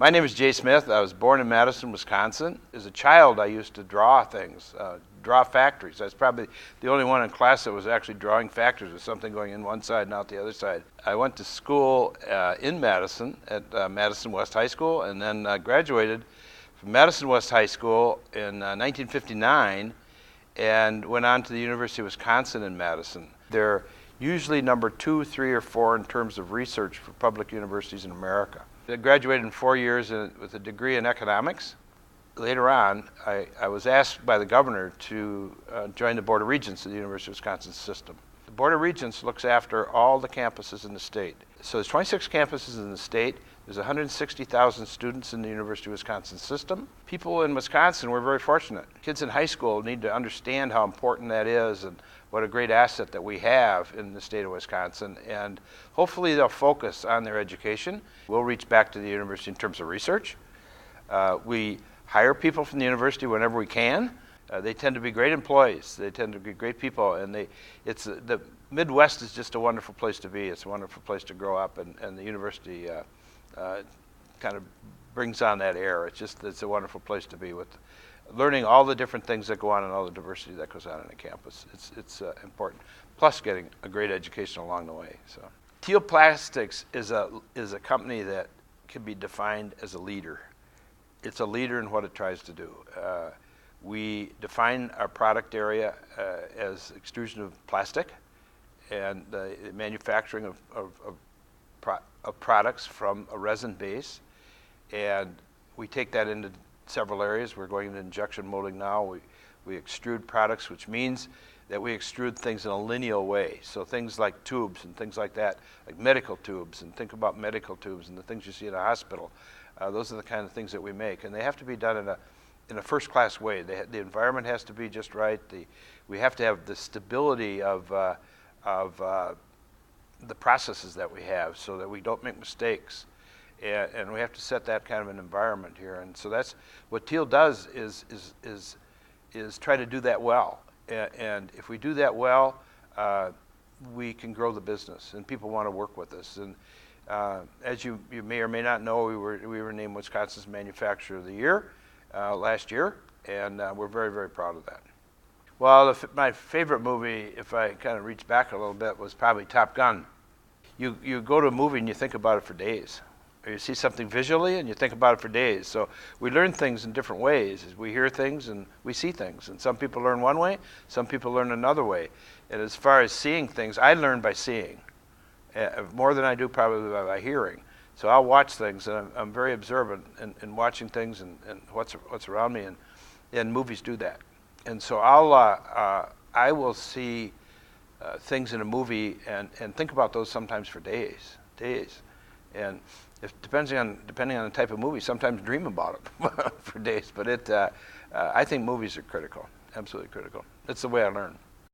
My name is Jay Smith. I was born in Madison, Wisconsin. As a child, I used to draw things, draw factories. I was probably the only one in class that was actually drawing factories with something going in one side and out the other side. I went to school in Madison at Madison West High School, and then graduated from Madison West High School in 1959 and went on to the University of Wisconsin in Madison. They're usually number 2, 3, or 4 in terms of research for public universities in America. I graduated in 4 years with a degree in economics. Later on, I was asked by the governor to join the Board of Regents of the University of Wisconsin system. The Board of Regents looks after all the campuses in the state. So there's 26 campuses in the state. There's 160,000 students in the University of Wisconsin system. People in Wisconsin, we're very fortunate. Kids in high school need to understand how important that is and what a great asset that we have in the state of Wisconsin. And hopefully they'll focus on their education. We'll reach back to the university in terms of research. We hire people from the university whenever we can. They tend to be great employees. They tend to be great people. And the Midwest is just a wonderful place to be. It's a wonderful place to grow up, and the university kind of brings on that air. It's a wonderful place to be, with learning all the different things that go on and all the diversity that goes on a campus. It's important. Plus getting a great education along the way. So, Teel Plastics is a company that can be defined as a leader. It's a leader in what it tries to do. We define our product area as extrusion of plastic and the manufacturing of products from a resin base, and we take that into several areas. We're going into injection molding now. We extrude products, which means that we extrude things in a lineal way. So things like tubes and things like that, like medical tubes, and think about medical tubes and the things you see in a hospital. Those are the kind of things that we make, and they have to be done in a first-class way. The environment has to be just right. We have to have the stability of the processes that we have, so that we don't make mistakes, and we have to set that kind of an environment here. And so that's what Teel does is try to do that well. And if we do that well, we can grow the business, and people want to work with us. And as you may or may not know, we were named Wisconsin's Manufacturer of the Year last year, and we're very, very proud of that. Well, my favorite movie, if I kind of reach back a little bit, was probably Top Gun. You go to a movie and you think about it for days. Or you see something visually and you think about it for days. So we learn things in different ways. We hear things and we see things. And some people learn one way, some people learn another way. And as far as seeing things, I learn by seeing, more than I do probably by hearing. So I'll watch things, and I'm very observant in watching things and what's around me, and movies do that. And so I will see things in a movie and think about those sometimes for days. And depending on the type of movie, sometimes dream about it for days. But I think movies are critical, absolutely critical. That's the way I learn.